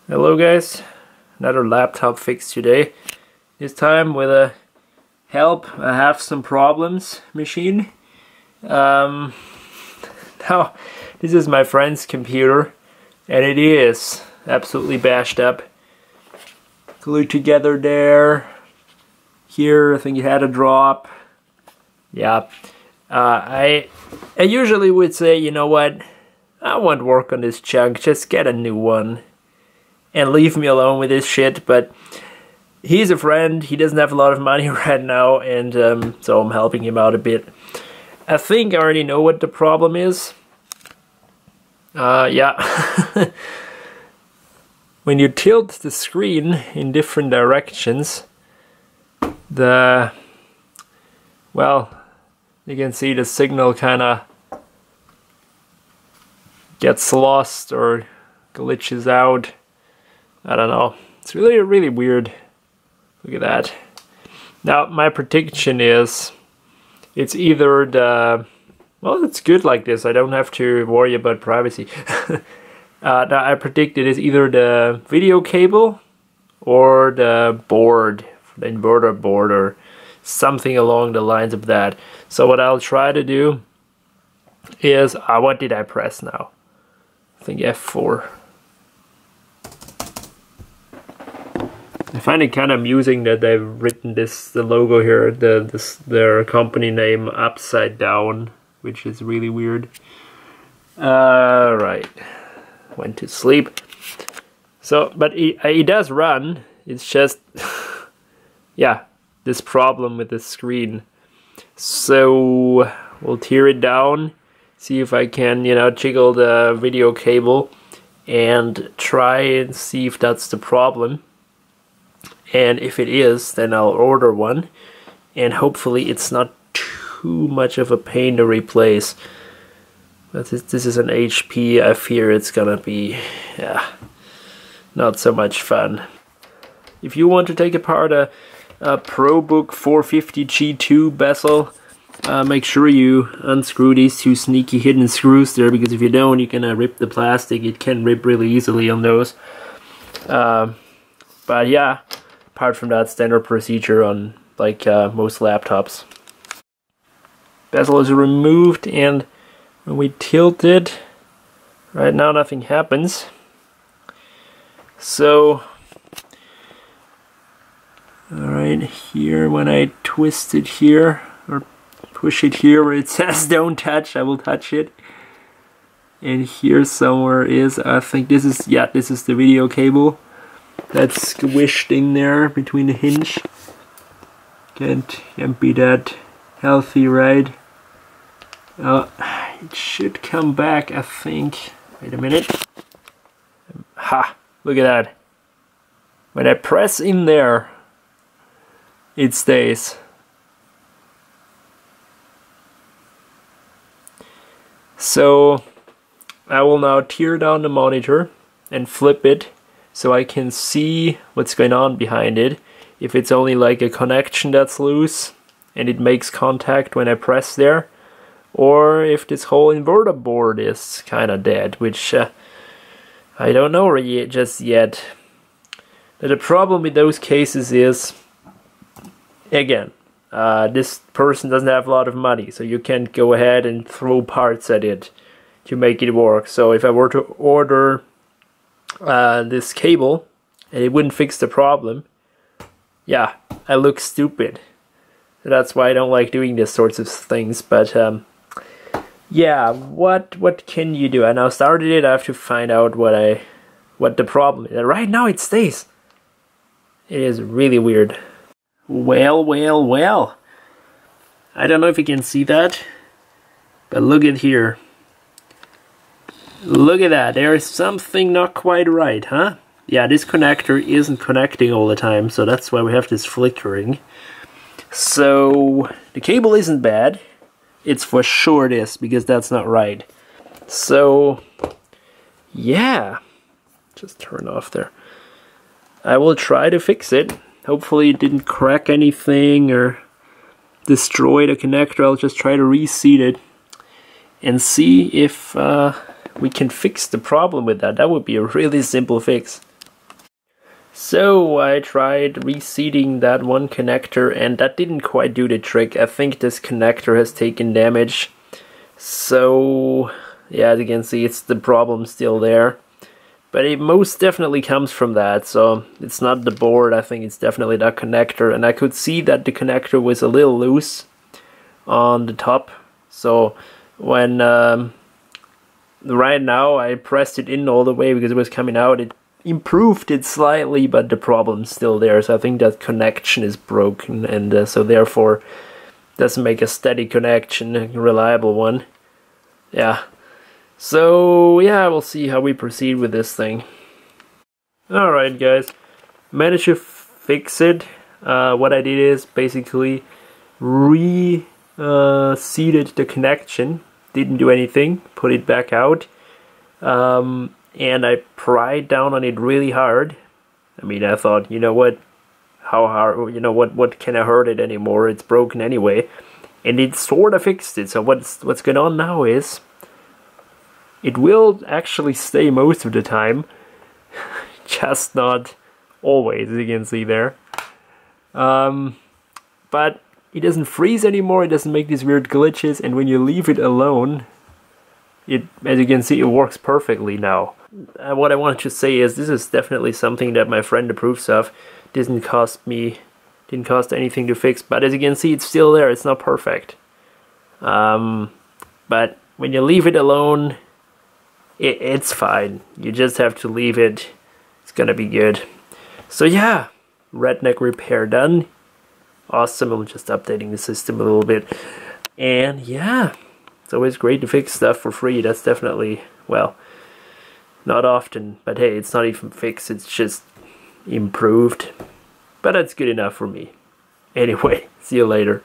Hello guys, another laptop fix today. This time with a help I have some problems machine. Now this is my friend's computer and it is absolutely bashed up. Glued together there. Here I think it had a drop. Yeah. I usually would say, you know what, I won't work on this junk, just get a new one. And leave me alone with this shit, but he's a friend, he doesn't have a lot of money right now, and so I'm helping him out a bit. I think I already know what the problem is. Yeah. When you tilt the screen in different directions, well, you can see the signal kinda gets lost or glitches out. I don't know. It's really weird. Look at that. Now my prediction is it's either the... Well, it's good like this. I don't have to worry about privacy. Now I predict it is either the video cable or the board, the inverter board or something along the lines of that. So what I'll try to do is... what did I press now? I think F4. I find it kind of amusing that they've written the logo here, their company name upside down, which is really weird. Right, went to sleep. So, but it does run. It's just, yeah, this problem with the screen. So we'll tear it down, see if I can, jiggle the video cable, and try and see if that's the problem. And if it is, then I'll order one, and hopefully it's not too much of a pain to replace. But this is an HP, I fear it's gonna be, not so much fun. If you want to take apart a Probook 450 G2 bezel, make sure you unscrew these two sneaky hidden screws there, because if you don't, you're gonna rip the plastic. It can rip really easily on those. But yeah. Apart from that, standard procedure on like most laptops. Bezel is removed, and when we tilt it, right now nothing happens. So, alright, here when I twist it here, or push it here where it says don't touch, I will touch it. And here somewhere is, I think this is the video cable. That's squished in there between the hinge. Can't be that healthy, right? It should come back, I think. Wait a minute. Ha! Look at that. When I press in there, it stays. So I will now tear down the monitor and flip it, so I can see what's going on behind it. If it's only like a connection that's loose and it makes contact when I press there, or if this whole inverter board is kind of dead, which I don't know just yet. But the problem with those cases is, again, this person doesn't have a lot of money, so you can't go ahead and throw parts at it to make it work. So if I were to order this cable and it wouldn't fix the problem, yeah, I look stupid. So that's why I don't like doing these sorts of things. But yeah, what can you do? I now started it. I have to find out what the problem is. Right now it stays. It is really weird. Well. I don't know if you can see that, but look at here. Look at that, there's something not quite right, huh? Yeah, this connector isn't connecting all the time, so that's why we have this flickering. So, the cable isn't bad. It's for sure this, because that's not right. So, yeah. Just turn off there. I will try to fix it. Hopefully it didn't crack anything or destroy the connector. I'll just try to reseat it and see if we can fix the problem with that. That would be a really simple fix. So I tried reseating that one connector and that didn't quite do the trick. I think this connector has taken damage. So yeah, as you can see, it's the problem still there. But it most definitely comes from that, so it's not the board, I think it's definitely that connector. And I could see that the connector was a little loose on the top. So when right now I pressed it in all the way because it was coming out, it improved it slightly, but the problem's still there. So I think that connection is broken, and so therefore doesn't make a steady connection, a reliable one. Yeah. So yeah, we'll see how we proceed with this thing. Alright guys, managed to fix it. What I did is basically reseated the connection. Didn't do anything, put it back out. And I pried down on it really hard. I mean, I thought, you know what, how hard, you know what can I hurt it anymore? It's broken anyway. And it sort of fixed it. So what's going on now is, it will actually stay most of the time, just not always, as you can see there. But it doesn't freeze anymore, it doesn't make these weird glitches, and when you leave it alone, as you can see, it works perfectly now. What I wanted to say is this is definitely something that my friend approves of. Didn't cost anything to fix, but as you can see, it's still there. It's not perfect. But when you leave it alone, it's fine. You just have to leave it. It's gonna be good. So yeah, redneck repair done. Awesome. I'm just updating the system a little bit. And yeah, it's always great to fix stuff for free. That's definitely, well, not often, but hey, it's not even fixed, it's just improved. But that's good enough for me. Anyway, see you later.